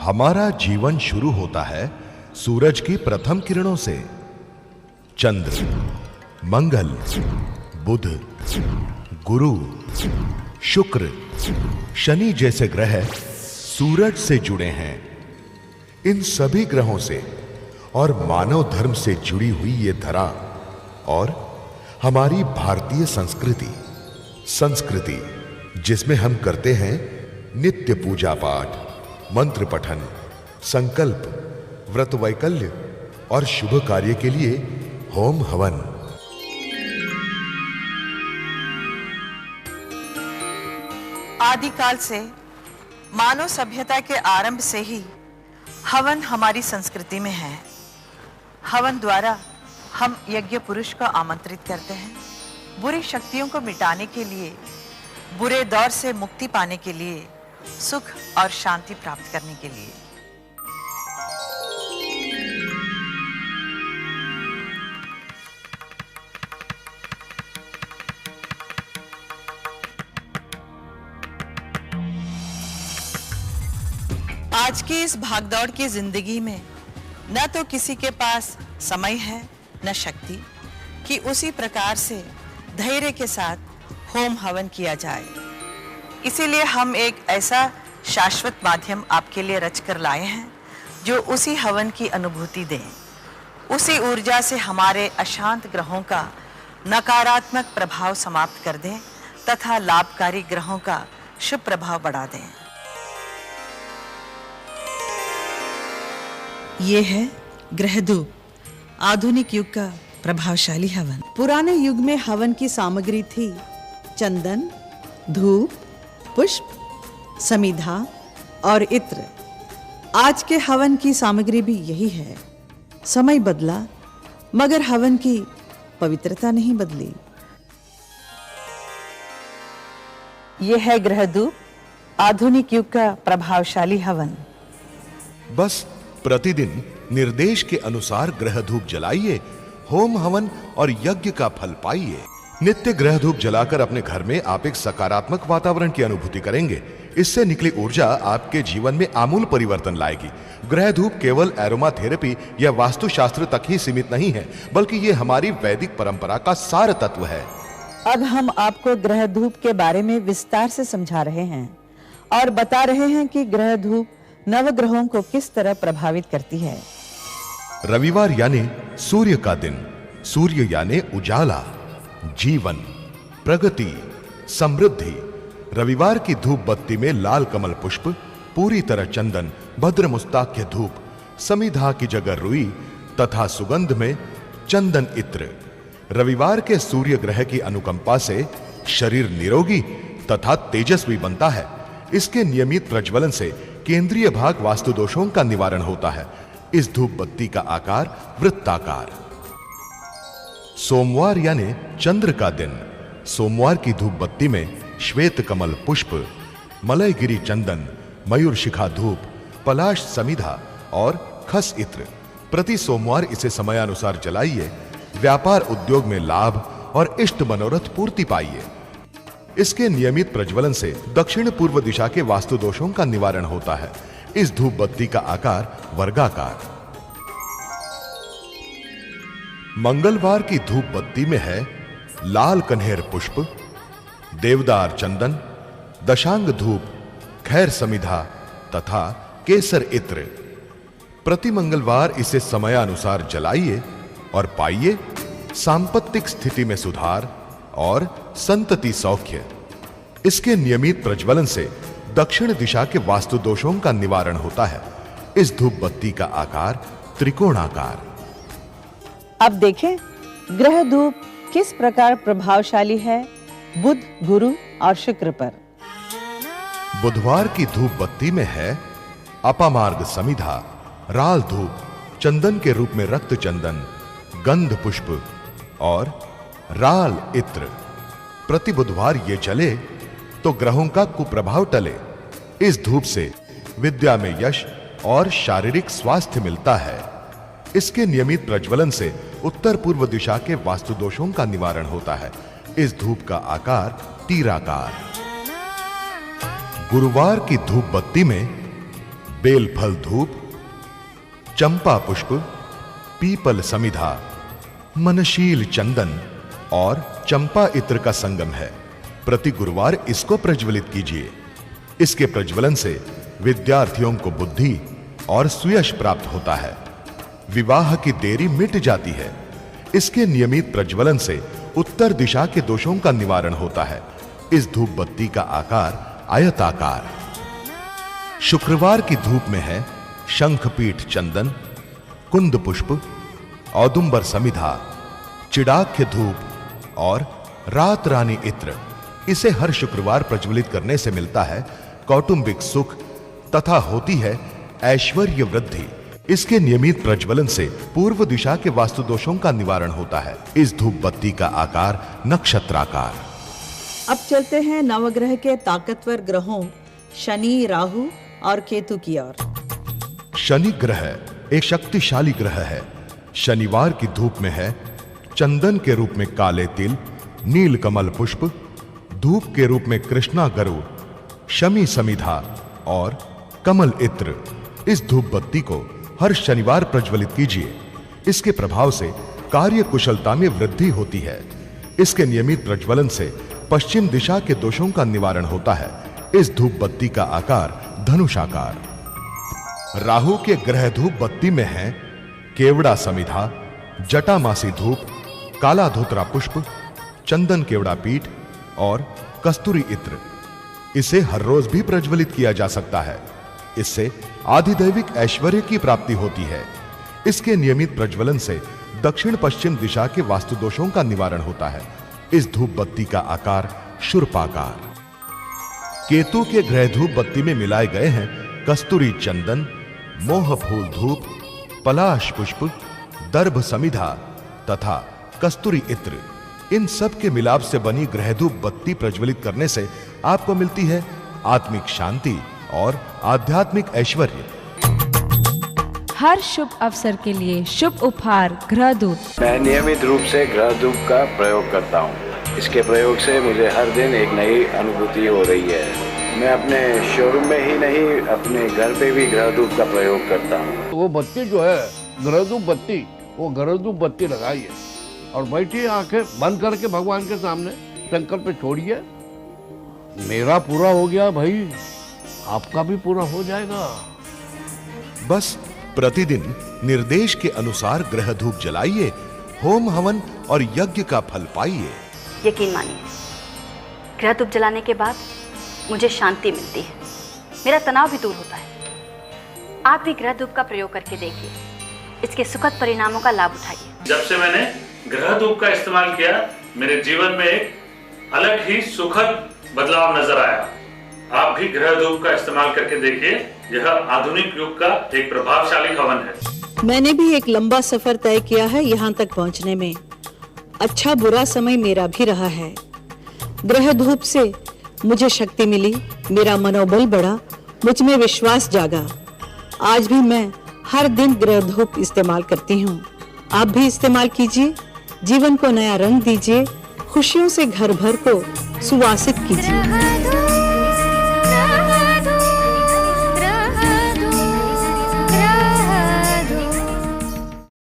हमारा जीवन शुरू होता है सूरज की प्रथम किरणों से। चंद्र, मंगल, बुध, गुरु, शुक्र, शनि जैसे ग्रह सूरज से जुड़े हैं। इन सभी ग्रहों से और मानव धर्म से जुड़ी हुई ये धरा और हमारी भारतीय संस्कृति जिसमें हम करते हैं नित्य पूजा पाठ, मंत्र पठन, संकल्प, व्रत वैकल्य और शुभ कार्य के लिए होम हवन। आदिकाल से मानव सभ्यता के आरंभ से ही हवन हमारी संस्कृति में है। हवन द्वारा हम यज्ञ पुरुष को आमंत्रित करते हैं, बुरी शक्तियों को मिटाने के लिए, बुरे दौर से मुक्ति पाने के लिए, सुख और शांति प्राप्त करने के लिए। आज की इस भागदौड़ की जिंदगी में न तो किसी के पास समय है न शक्ति कि उसी प्रकार से धैर्य के साथ होम हवन किया जाए। इसीलिए हम एक ऐसा शाश्वत माध्यम आपके लिए रच कर लाए हैं जो उसी हवन की अनुभूति दें, उसी ऊर्जा से हमारे अशांत ग्रहों का नकारात्मक प्रभाव समाप्त कर दें तथा लाभकारी ग्रहों का शुभ प्रभाव बढ़ा दें। ये है ग्रहधूप, आधुनिक युग का प्रभावशाली हवन। पुराने युग में हवन की सामग्री थी चंदन, धूप, पुष्प, समिधा और इत्र। आज के हवन की सामग्री भी यही है। समय बदला मगर हवन की पवित्रता नहीं बदली। यह है ग्रहधूप, आधुनिक युग का प्रभावशाली हवन। बस प्रतिदिन निर्देश के अनुसार ग्रह धूप जलाइए, होम हवन और यज्ञ का फल पाइए। नित्य ग्रह धूप जलाकर अपने घर में आप एक सकारात्मक वातावरण की अनुभूति करेंगे। इससे निकली ऊर्जा आपके जीवन में आमूल परिवर्तन लाएगी। ग्रह धूप केवल एरोमा थेरेपी या वास्तुशास्त्र तक ही सीमित नहीं है, बल्कि ये हमारी वैदिक परंपरा का सार तत्व है। अब हम आपको ग्रह धूप के बारे में विस्तार से समझा रहे हैं और बता रहे हैं कि ग्रह धूप नवग्रहों को किस तरह प्रभावित करती है। रविवार यानी सूर्य का दिन, सूर्य यानी उजाला, जीवन, प्रगति, समृद्धि। रविवार की धूप बत्ती में लाल कमल पुष्प, पूरी तरह चंदन, भद्र मुस्ताख्य धूप, समिधा की जगह रुई तथा सुगंध में चंदन इत्र। रविवार के सूर्य ग्रह की अनुकंपा से शरीर निरोगी तथा तेजस्वी बनता है। इसके नियमित प्रज्वलन से केंद्रीय भाग वास्तु दोषों का निवारण होता है। इस धूप बत्ती का आकार वृत्ताकार। सोमवार यानी चंद्र का दिन, सोमवार की धूप बत्ती में श्वेत कमल पुष्प, मलयगिरी चंदन, मयूर शिखा धूप, पलाश समिधा और खस इत्र। प्रति सोमवार इसे समयानुसार जलाइए। व्यापार उद्योग में लाभ और इष्ट मनोरथ पूर्ति पाइए। इसके नियमित प्रज्वलन से दक्षिण पूर्व दिशा के वास्तु दोषों का निवारण होता है। इस धूप बत्ती का आकार वर्गाकार। मंगलवार की धूप बत्ती में है लाल कन्हेर पुष्प, देवदार चंदन, दशांग धूप, खैर समिधा तथा केसर इत्र। प्रति मंगलवार इसे समयानुसार जलाइए और पाइए सांपत्तिक स्थिति में सुधार और संतति सौख्य। इसके नियमित प्रज्वलन से दक्षिण दिशा के वास्तु दोषों का निवारण होता है। इस धूप बत्ती का आकार त्रिकोणाकार। अब देखें ग्रह धूप किस प्रकार प्रभावशाली है बुध, गुरु और शुक्र पर। बुधवार की धूप बत्ती में है अपामार्ग समिधा, राल धूप, चंदन के रूप में रक्त चंदन, गंध पुष्प और राल इत्र। प्रति बुधवार ये जले तो ग्रहों का कुप्रभाव टले। इस धूप से विद्या में यश और शारीरिक स्वास्थ्य मिलता है। इसके नियमित प्रज्वलन से उत्तर पूर्व दिशा के वास्तु दोषों का निवारण होता है। इस धूप का आकार तीराकार। गुरुवार की धूप बत्ती में बेलफल धूप, चंपा पुष्प, पीपल समिधा, मनशील चंदन और चंपा इत्र का संगम है। प्रति गुरुवार इसको प्रज्वलित कीजिए। इसके प्रज्वलन से विद्यार्थियों को बुद्धि और सुयश प्राप्त होता है। विवाह की देरी मिट जाती है। इसके नियमित प्रज्वलन से उत्तर दिशा के दोषों का निवारण होता है। इस धूप बत्ती का आकार आयताकार। शुक्रवार की धूप में है शंखपीठ चंदन, कुंद पुष्प, औदुंबर समिधा, चिड़ाख्य धूप और रात रानी इत्र। इसे हर शुक्रवार प्रज्वलित करने से मिलता है कौटुंबिक सुख तथा होती है ऐश्वर्य वृद्धि। इसके नियमित प्रज्वलन से पूर्व दिशा के वास्तु दोषों का निवारण होता है। इस धूप बत्ती का आकार नक्षत्राकार। अब चलते हैं नवग्रह के ताकतवर ग्रहों शनि, राहु और केतु की ओर। शनि ग्रह एक शक्तिशाली ग्रह है। शनिवार की धूप में है चंदन के रूप में काले तिल, नील कमल पुष्प, धूप के रूप में कृष्णा गरुड़, शमी समिधा और कमल इत्र। इस धूप बत्ती को हर शनिवार प्रज्वलित कीजिए। इसके प्रभाव से कार्य कुशलता में वृद्धि होती है। इसके नियमित प्रज्वलन से पश्चिम दिशा के दोषों का निवारण होता है। इस धूप बत्ती का आकार धनुषाकार। राहु के ग्रह धूप बत्ती में है केवड़ा समिधा, जटामासी धूप, काला धोत्रा पुष्प, चंदन केवड़ा पीठ और कस्तूरी इत्र। इसे हर रोज भी प्रज्वलित किया जा सकता है। इससे आधिदैविक ऐश्वर्य की प्राप्ति होती है। इसके नियमित प्रज्वलन से दक्षिण पश्चिम दिशा के वास्तु दोषों का निवारण होता है। इस धूप बत्ती का आकार शूर्पाकार। केतु के ग्रह धूप बत्ती में मिलाए गए हैं कस्तूरी चंदन, मोह फूल धूप, पलाश पुष्प, दर्भ समिधा तथा कस्तूरी इत्र। इन सब के मिलाप से बनी ग्रह धूप बत्ती प्रज्वलित करने से आपको मिलती है आत्मिक शांति और आध्यात्मिक ऐश्वर्य। हर शुभ अवसर के लिए शुभ उपहार ग्रह धूप। मैं नियमित रूप से ग्रह धूप का प्रयोग करता हूँ। इसके प्रयोग से मुझे हर दिन एक नई अनुभूति हो रही है। मैं अपने शोरूम में ही नहीं, अपने घर पे भी ग्रह धूप का प्रयोग करता हूँ। वो बत्ती जो है ग्रह धूप बत्ती, वो ग्रह धूप बत्ती लगाइए और बैठिए आंखें बंद करके भगवान के सामने संकल्प छोड़िए। मेरा पूरा हो गया भाई, आपका भी पूरा हो जाएगा। बस प्रतिदिन निर्देश के अनुसार ग्रह धूप जलाइए, होम हवन और यज्ञ का फल पाइए। यकीन मानिए, ग्रह धूप जलाने के बाद मुझे शांति मिलती है, मेरा तनाव भी दूर होता है। आप भी ग्रह धूप का प्रयोग करके देखिए, इसके सुखद परिणामों का लाभ उठाइए। जब से मैंने ग्रह धूप का इस्तेमाल किया, मेरे जीवन में एक अलग ही सुखद बदलाव नजर आया। आप भी ग्रह धूप का इस्तेमाल करके देखिए। यह आधुनिक युग का एक प्रभावशाली हवन है। मैंने भी एक लंबा सफर तय किया है यहाँ तक पहुँचने में। अच्छा बुरा समय मेरा भी रहा है। ग्रह धूप से मुझे शक्ति मिली, मेरा मनोबल बढ़ा, मुझ में विश्वास जागा। आज भी मैं हर दिन ग्रह धूप इस्तेमाल करती हूँ। आप भी इस्तेमाल कीजिए, जीवन को नया रंग दीजिए, खुशियों से घर भर को सुवासित कीजिए।